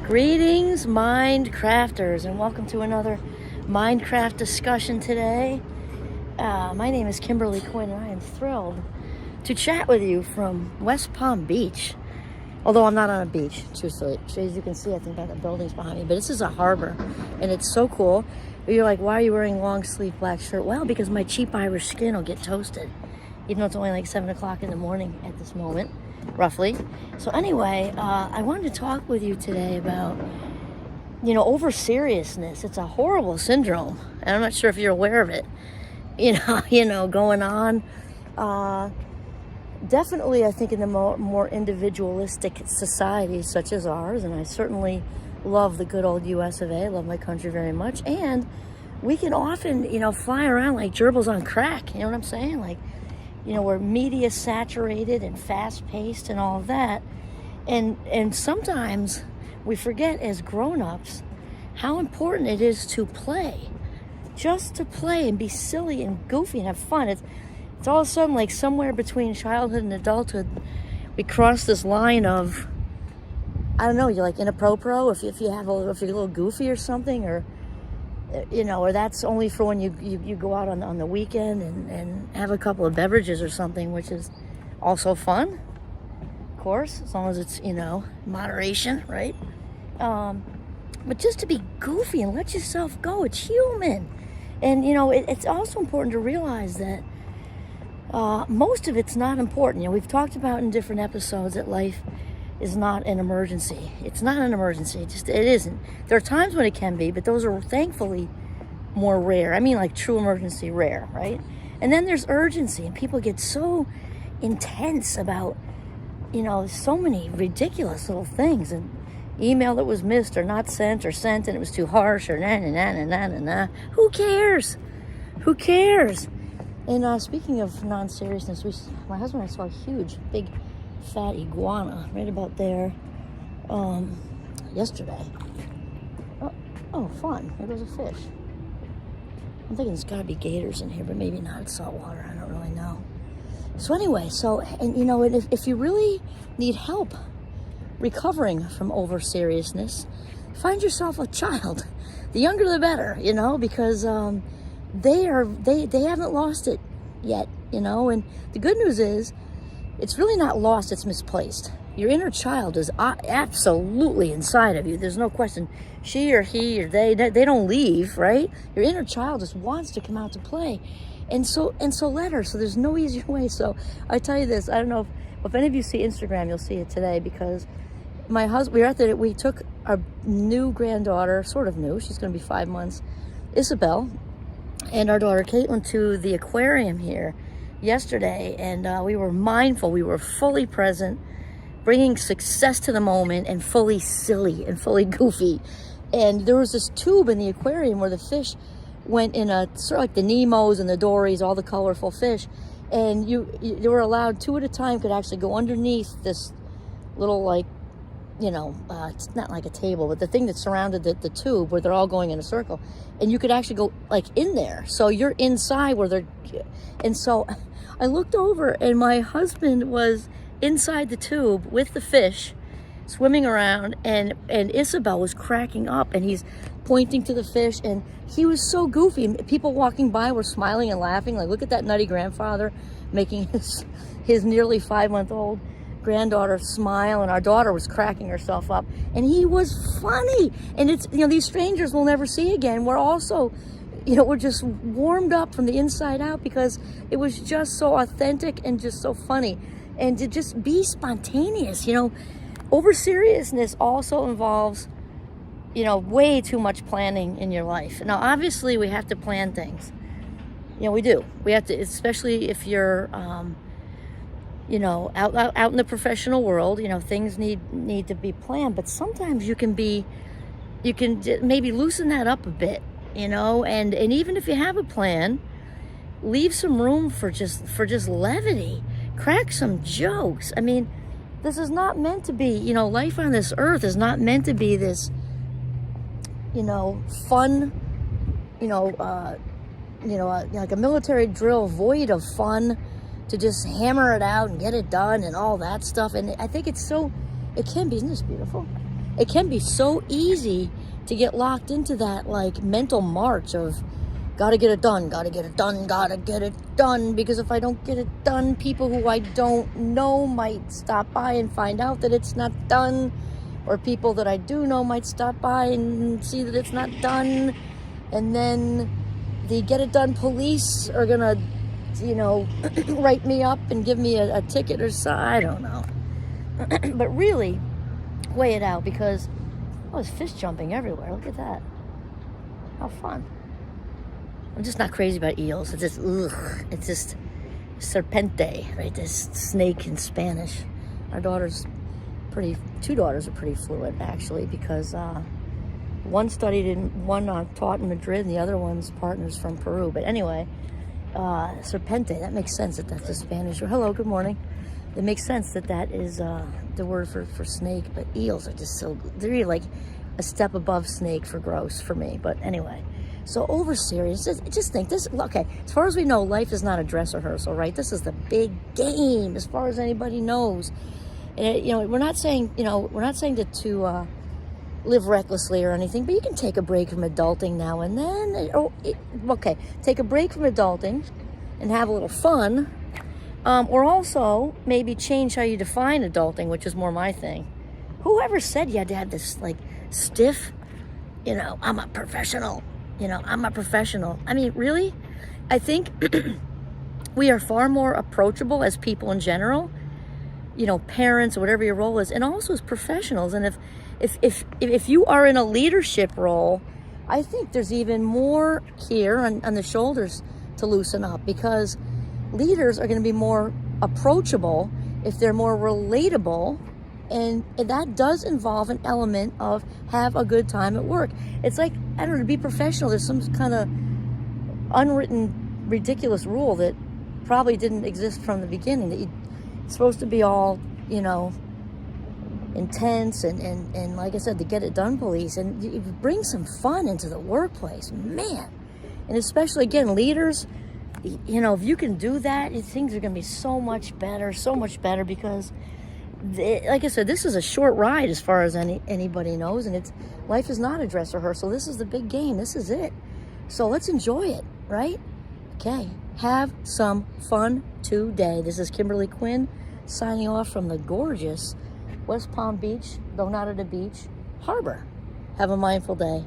Greetings, Mindcrafters, and welcome to another Mindcraft discussion today. My name is Kimberly Quinn, and I am thrilled to chat with you from West Palm Beach. Although I'm not on a beach, truthfully. As you can see, I think by the buildings behind me, but this is a harbor, and it's so cool. You're like, why are you wearing long sleeve black shirt? Well, because my cheap Irish skin will get toasted, even though it's only like 7 o'clock in the morning at this moment. Roughly. So anyway, I wanted to talk with you today about, over-seriousness. It's a horrible syndrome, and I'm not sure if you're aware of it. Going on. Definitely, I think in the more individualistic societies such as ours, and I certainly love the good old U.S. of A. I love my country very much, and we can often, fly around like gerbils on crack. You know what I'm saying? Like, we're media saturated and fast paced and all of that. And sometimes we forget as grown-ups how important it is to play. Just to play and be silly and goofy and have fun. It's all of a sudden like somewhere between childhood and adulthood, we cross this line of, I don't know, you're like inappropriate if you're a little goofy or something, or that's only for when you go out on the weekend and have a couple of beverages or something, which is also fun, of course, as long as it's, moderation, right? But just to be goofy and let yourself go, it's human. And, it's also important to realize that most of it's not important. We've talked about in different episodes that life is not an emergency. It's not an emergency. It isn't. There are times when it can be, but those are thankfully more rare. I mean, like true emergency rare, right? And then there's urgency, and people get so intense about, so many ridiculous little things, and email that was missed or not sent or sent and it was too harsh or na. Who cares? Who cares? And speaking of non-seriousness, my husband and I saw a huge, big, fat iguana right about there yesterday. Oh, fun. There goes a fish. I'm thinking there's got to be gators in here, but maybe not. It's salt water. I don't really know. So anyway, and if you really need help recovering from over-seriousness, find yourself a child. The younger the better, because they haven't lost it yet, and the good news is it's really not lost, it's misplaced. Your inner child is absolutely inside of you. There's no question. She or he or they don't leave, right? Your inner child just wants to come out to play. And so let her. So there's no easier way. So I tell you this, I don't know if any of you see Instagram, you'll see it today, because my husband, we took our new granddaughter, sort of new, she's going to be 5 months, Isabel, and our daughter Caitlin to the aquarium here yesterday, and we were mindful, we were fully present, bringing success to the moment, and fully silly and fully goofy. And there was this tube in the aquarium where the fish went in a sort of like the Nemos and the Dories, all the colorful fish, and you were allowed 2 at a time, could actually go underneath this little it's not like a table, but the thing that surrounded the tube where they're all going in a circle, and you could actually go like in there, so you're inside where they're. And so I looked over, and my husband was inside the tube with the fish swimming around, and Isabel was cracking up, and he's pointing to the fish, and he was so goofy. People walking by were smiling and laughing, like, look at that nutty grandfather making his nearly 5-month-old granddaughter smile, and our daughter was cracking herself up, and he was funny. And it's, these strangers we'll never see again. We're also, we're just warmed up from the inside out, because it was just so authentic and just so funny. And to just be spontaneous, over-seriousness also involves, way too much planning in your life. Now, obviously, we have to plan things. We do. We have to, especially if you're, out in the professional world, things need to be planned. But sometimes you can maybe loosen that up a bit, and even if you have a plan, leave some room for just levity. Crack some jokes. I mean, this is not meant to be, life on this earth is not meant to be this, fun, like a military drill void of fun, to just hammer it out and get it done and all that stuff. And I think it can be, isn't this beautiful? it can be so easy to get locked into that like mental march of gotta get it done, gotta get it done, gotta get it done, because if I don't get it done, people who I don't know might stop by and find out that it's not done, or people that I do know might stop by and see that it's not done, and then the get it done police are gonna, write me up and give me a ticket or so. I don't know. But really, weigh it out, because there's fish jumping everywhere. Look at that. How fun. I'm just not crazy about eels. It's just, it's just serpente, right? This snake in Spanish. Our two daughters are pretty fluent, actually, because one taught in Madrid, and the other one's partners from Peru. But anyway, serpente, that makes sense that that's the Spanish. Hello, good morning. It makes sense that is the word for snake, but eels are just they're really like a step above snake for gross for me. But anyway, so over-serious, just think this, okay, as far as we know, life is not a dress rehearsal, right? This is the big game, as far as anybody knows. And, we're not saying to live recklessly or anything, but you can take a break from adulting now and then. Take a break from adulting and have a little fun. Or also maybe change how you define adulting, which is more my thing. Whoever said you had to have this like stiff, I'm a professional, I'm a professional. I mean, really? I think we are far more approachable as people in general, parents or whatever your role is, and also as professionals. And if you are in a leadership role, I think there's even more here on the shoulders to loosen up, because leaders are going to be more approachable if they're more relatable, and that does involve an element of have a good time at work. It's like, I don't know, to be professional, there's some kind of unwritten ridiculous rule that probably didn't exist from the beginning, that it's supposed to be all intense and like I said, the get it done police, and you bring some fun into the workplace, man. And especially, again, leaders, if you can do that, things are going to be so much better, because, like I said, this is a short ride as far as anybody knows, and life is not a dress rehearsal. This is the big game. This is it. So let's enjoy it, right? Okay, have some fun today. This is Kimberly Quinn signing off from the gorgeous West Palm Beach, though not at a beach, harbor. Have a mindful day.